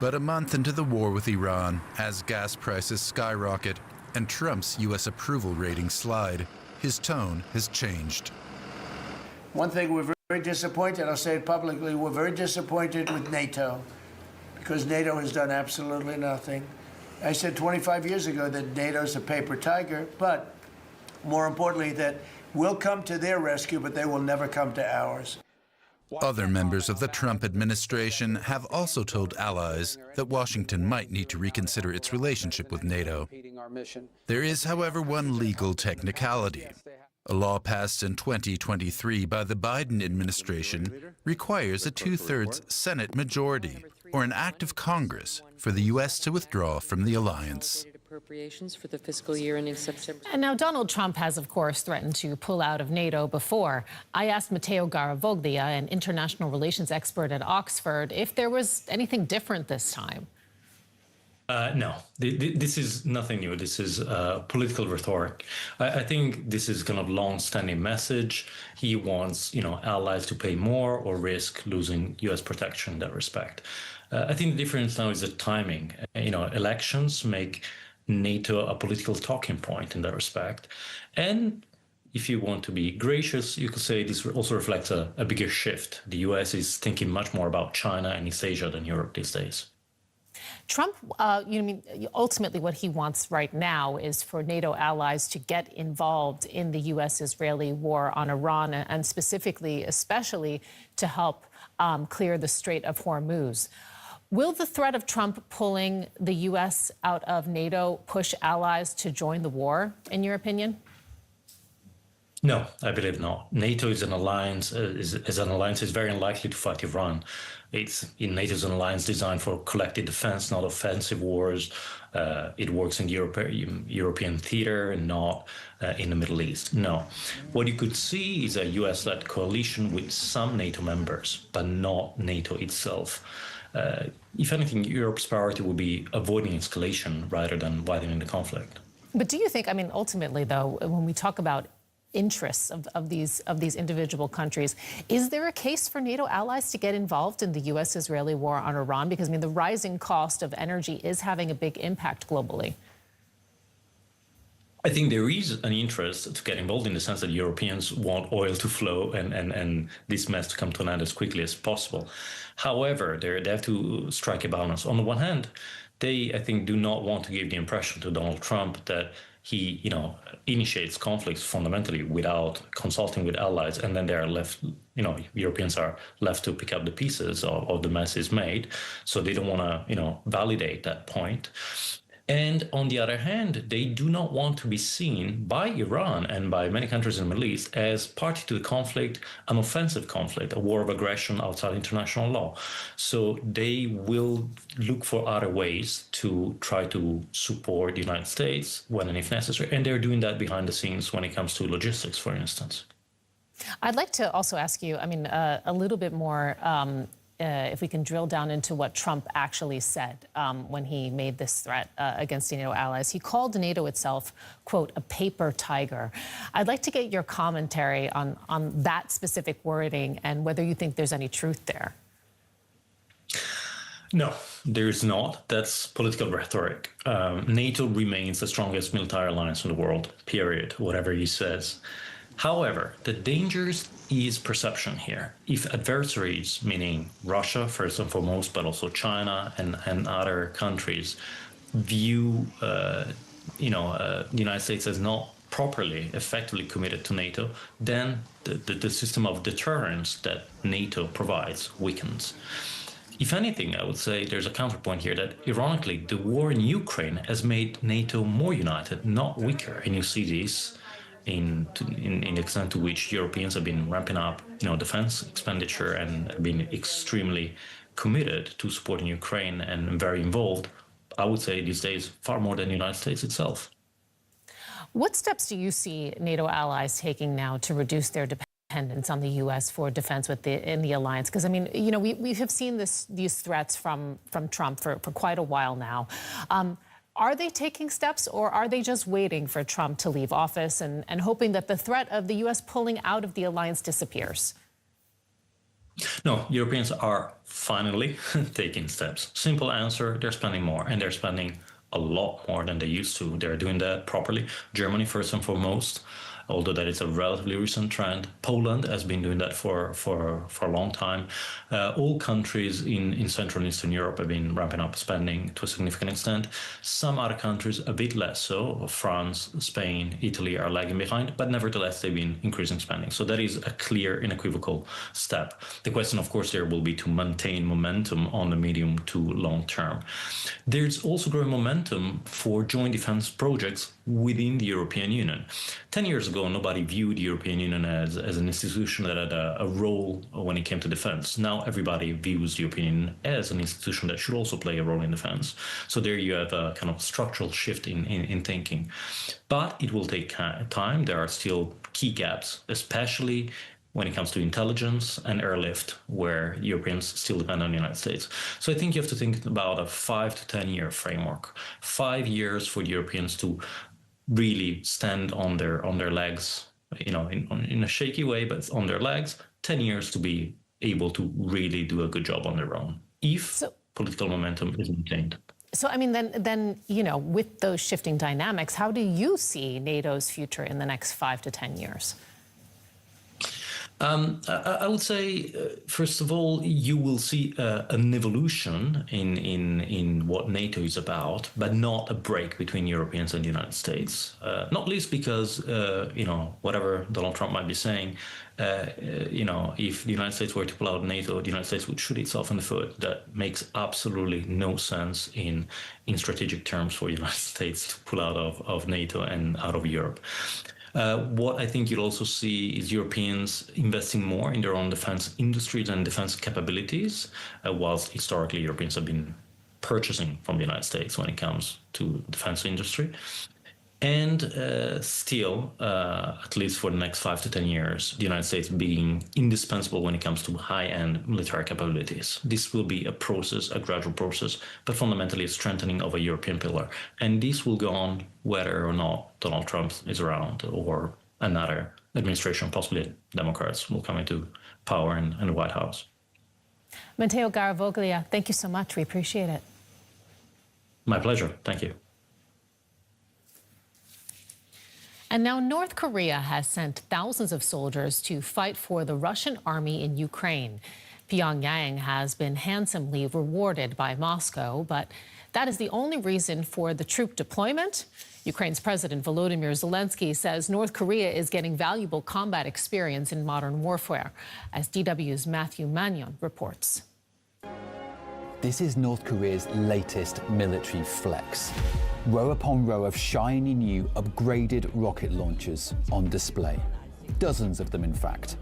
But a month into the war with Iran, as gas prices skyrocket and Trump's U.S. approval ratings slide, his tone has changed. One thing we're very disappointed, I'll say it publicly, we're very disappointed with NATO because NATO has done absolutely nothing. I said 25 years ago that NATO's a paper tiger, but more importantly that we'll come to their rescue, but they will never come to ours. Other members of the Trump administration have also told allies that Washington might need to reconsider its relationship with NATO. There is, however, one legal technicality. A law passed in 2023 by the Biden administration requires a two-thirds Senate majority, or an act of Congress, for the U.S. to withdraw from the alliance. Appropriations for the fiscal year ending September. And now Donald Trump has, of course, threatened to pull out of NATO before. I asked Matteo Garavoglia, an international relations expert at Oxford, if there was anything different this time. No, this is nothing new. This is political rhetoric. I think this is kind of long-standing message. He wants, allies to pay more or risk losing U.S. protection in that respect. I think the difference now is the timing. Elections make NATO a political talking point in that respect. And if you want to be gracious, you could say this also reflects a bigger shift. The U.S. is thinking much more about China and East Asia than Europe these days. Trump, ultimately what he wants right now is for NATO allies to get involved in the U.S.-Israeli war on Iran, and specifically, especially, to help clear the Strait of Hormuz. Will the threat of Trump pulling the U.S. out of NATO push allies to join the war, in your opinion? No, I believe not. NATO is an alliance. Is very unlikely to fight Iran. NATO's an alliance designed for collective defense, not offensive wars. It works in the European theater and not in the Middle East. No. What you could see is a U.S.-led coalition with some NATO members, but not NATO itself. If anything, Europe's priority would be avoiding escalation rather than widening the conflict. But do you think, ultimately, though, when we talk about interests of these individual countries, is there a case for NATO allies to get involved in the U.S.-Israeli war on Iran? Because, the rising cost of energy is having a big impact globally. I think there is an interest to get involved in the sense that Europeans want oil to flow and this mess to come to an end as quickly as possible. However, they have to strike a balance. On the one hand, they, I think, do not want to give the impression to Donald Trump that he, initiates conflicts fundamentally without consulting with allies, and then they are left, Europeans are left to pick up the pieces of the mess is made. So they don't want to, validate that point. And on the other hand, they do not want to be seen by Iran and by many countries in the Middle East as party to the conflict, an offensive conflict, a war of aggression outside international law. So they will look for other ways to try to support the United States when and if necessary. And they're doing that behind the scenes when it comes to logistics, for instance. I'd like to also ask you, a little bit more, if we can drill down into what Trump actually said when he made this threat against the NATO allies. He called NATO itself, quote, a paper tiger. I'd like to get your commentary on that specific wording and whether you think there's any truth there. No, there's not. That's political rhetoric. NATO remains the strongest military alliance in the world, period, whatever he says. However, the dangers is perception here. If adversaries, meaning Russia first and foremost, but also China and other countries, view the United States as not properly, effectively committed to NATO, then the system of deterrence that NATO provides weakens. If anything, I would say there's a counterpoint here that, ironically, the war in Ukraine has made NATO more united, not weaker. And you see this in the extent to which Europeans have been ramping up, defense expenditure and been extremely committed to supporting Ukraine and very involved, I would say these days, far more than the United States itself. What steps do you see NATO allies taking now to reduce their dependence on the U.S. for defense in the alliance? Because, we have seen these threats from Trump for quite a while now. Are they taking steps, or are they just waiting for Trump to leave office and hoping that the threat of the U.S. pulling out of the alliance disappears? No, Europeans are finally taking steps. Simple answer, they're spending more, and they're spending a lot more than they used to. They're doing that properly. Germany, first and foremost, although that is a relatively recent trend. Poland has been doing that for a long time. All countries in Central and Eastern Europe have been ramping up spending to a significant extent. Some other countries a bit less so. France, Spain, Italy are lagging behind, but nevertheless they've been increasing spending. So that is a clear, unequivocal step. The question, of course, there will be to maintain momentum on the medium to long term. There's also growing momentum for joint defense projects within the European Union. 10 years ago, nobody viewed the European Union as an institution that had a role when it came to defense. Now everybody views the European Union as an institution that should also play a role in defense. So there you have a kind of structural shift in thinking. But it will take time. There are still key gaps, especially when it comes to intelligence and airlift, where Europeans still depend on the United States. So I think you have to think about a 5 to 10 year framework. 5 years for the Europeans to really stand on their legs, in a shaky way, but on their legs. 10 years to be able to really do a good job on their own, if political momentum is maintained. So, I mean, then with those shifting dynamics, how do you see NATO's future in the next 5 to 10 years? I would say, first of all, you will see an evolution in what NATO is about, but not a break between Europeans and the United States. Not least because, whatever Donald Trump might be saying, if the United States were to pull out of NATO, the United States would shoot itself in the foot. That makes absolutely no sense in strategic terms for the United States to pull out of NATO and out of Europe. What I think you'll also see is Europeans investing more in their own defense industries and defense capabilities, whilst historically Europeans have been purchasing from the United States when it comes to defense industry. And still, at least for the next 5 to 10 years, the United States being indispensable when it comes to high-end military capabilities. This will be a process, a gradual process, but fundamentally a strengthening of a European pillar. And this will go on whether or not Donald Trump is around or another administration, possibly Democrats, will come into power in the White House. Matteo Garavoglia, thank you so much. We appreciate it. My pleasure. Thank you. And now North Korea has sent thousands of soldiers to fight for the Russian army in Ukraine. Pyongyang has been handsomely rewarded by Moscow, but that is the only reason for the troop deployment. Ukraine's President Volodymyr Zelensky says North Korea is getting valuable combat experience in modern warfare, as DW's Matthew Mannion reports. This is North Korea's latest military flex. Row upon row of shiny new upgraded rocket launchers on display. Dozens of them, in fact,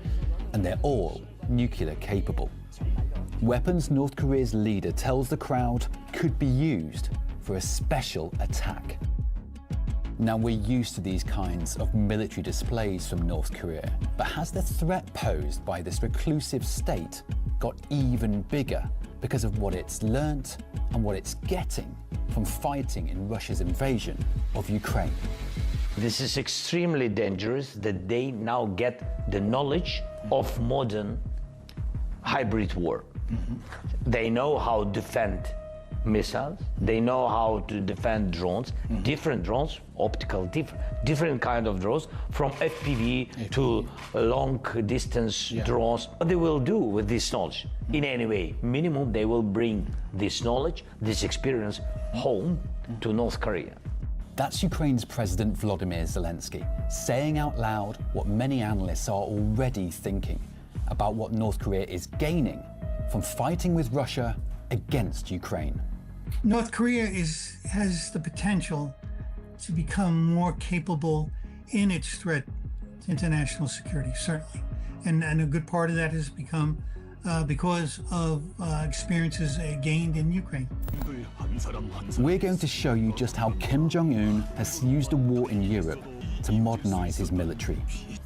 and they're all nuclear capable. Weapons North Korea's leader tells the crowd could be used for a special attack. Now, we're used to these kinds of military displays from North Korea, but has the threat posed by this reclusive state got even bigger because of what it's learnt and what it's getting from fighting in Russia's invasion of Ukraine? This is extremely dangerous that they now get the knowledge of modern hybrid war. They know how to defend missiles, they know how to defend drones, different drones, optical, different kind of drones, from FPV to long distance drones. What they will do with this knowledge, in any way, minimum, they will bring this knowledge, this experience home to North Korea. That's Ukraine's President Volodymyr Zelensky saying out loud what many analysts are already thinking about what North Korea is gaining from fighting with Russia against Ukraine. North Korea has the potential to become more capable in its threat to international security, certainly. And a good part of that has become because of experiences gained in Ukraine. We're going to show you just how Kim Jong-un has used the war in Europe to modernize his military,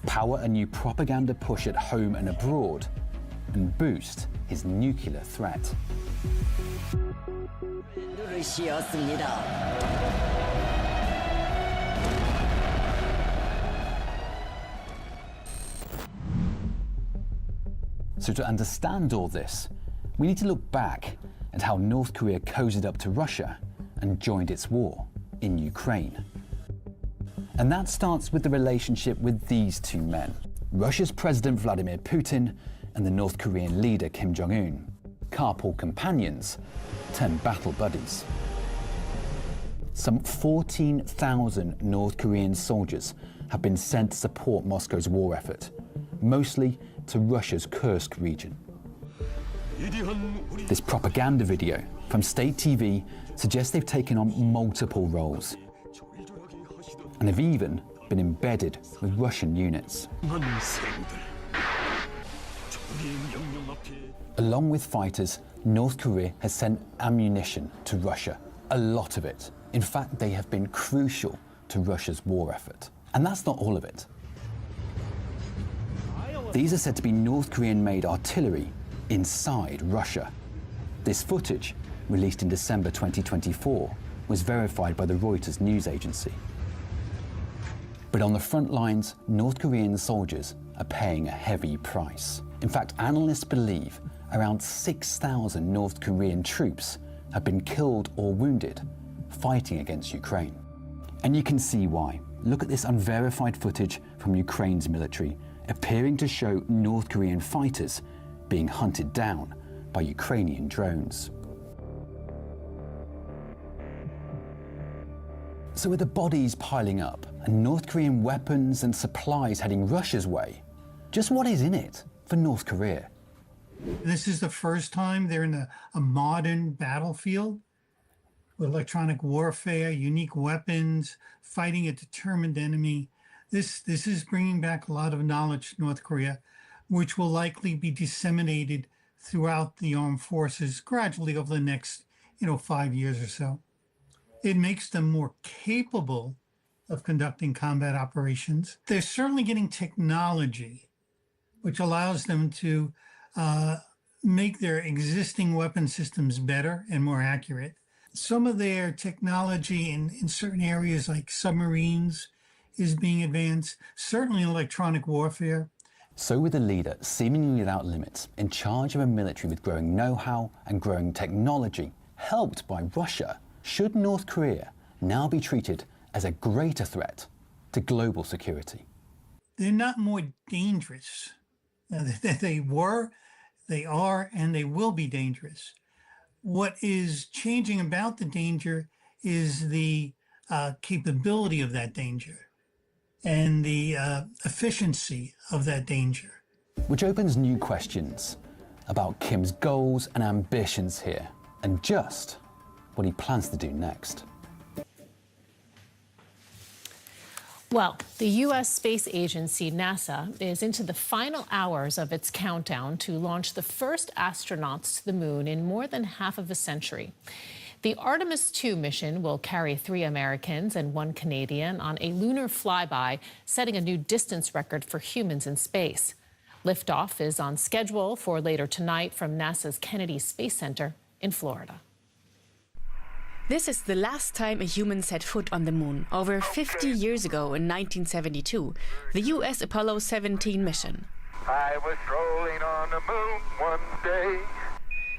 power a new propaganda push at home and abroad, and boost his nuclear threat. So to understand all this, we need to look back at how North Korea cozied up to Russia and joined its war in Ukraine. And that starts with the relationship with these two men, Russia's President Vladimir Putin and the North Korean leader Kim Jong-un, carpool companions turned battle buddies. Some 14,000 North Korean soldiers have been sent to support Moscow's war effort, mostly to Russia's Kursk region. This propaganda video from state TV suggests they've taken on multiple roles and have even been embedded with Russian units. Along with fighters, North Korea has sent ammunition to Russia, a lot of it. In fact, they have been crucial to Russia's war effort. And that's not all of it. These are said to be North Korean-made artillery inside Russia. This footage, released in December 2024, was verified by the Reuters news agency. But on the front lines, North Korean soldiers are paying a heavy price. In fact, analysts believe around 6,000 North Korean troops have been killed or wounded fighting against Ukraine. And you can see why. Look at this unverified footage from Ukraine's military, appearing to show North Korean fighters being hunted down by Ukrainian drones. So with the bodies piling up and North Korean weapons and supplies heading Russia's way, just what is in it for North Korea? This is the first time they're in a modern battlefield with electronic warfare, unique weapons, fighting a determined enemy. This is bringing back a lot of knowledge to North Korea, which will likely be disseminated throughout the armed forces gradually over the next, 5 years or so. It makes them more capable of conducting combat operations. They're certainly getting technology, which allows them to make their existing weapon systems better and more accurate. Some of their technology in certain areas like submarines is being advanced, certainly in electronic warfare. So with a leader seemingly without limits, in charge of a military with growing know-how and growing technology, helped by Russia, should North Korea now be treated as a greater threat to global security? They're not more dangerous. They were, they are, and they will be dangerous. What is changing about the danger is the capability of that danger and the efficiency of that danger. Which opens new questions about Kim's goals and ambitions here, and just what he plans to do next. Well, the U.S. space agency, NASA, is into the final hours of its countdown to launch the first astronauts to the moon in more than half of a century. The Artemis II mission will carry 3 Americans and 1 Canadian on a lunar flyby, setting a new distance record for humans in space. Liftoff is on schedule for later tonight from NASA's Kennedy Space Center in Florida. This is the last time a human set foot on the moon, over 50 years ago in 1972, the U.S. Apollo 17 mission. I was strolling on the moon one day.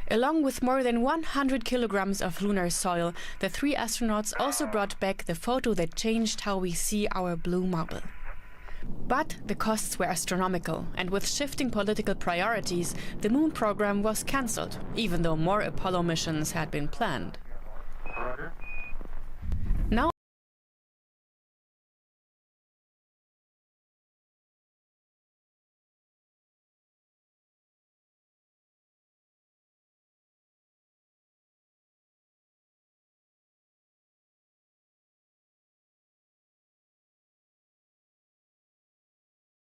Along with more than 100 kilograms of lunar soil, the 3 astronauts also brought back the photo that changed how we see our blue marble. But the costs were astronomical, and with shifting political priorities, the moon program was cancelled, even though more Apollo missions had been planned.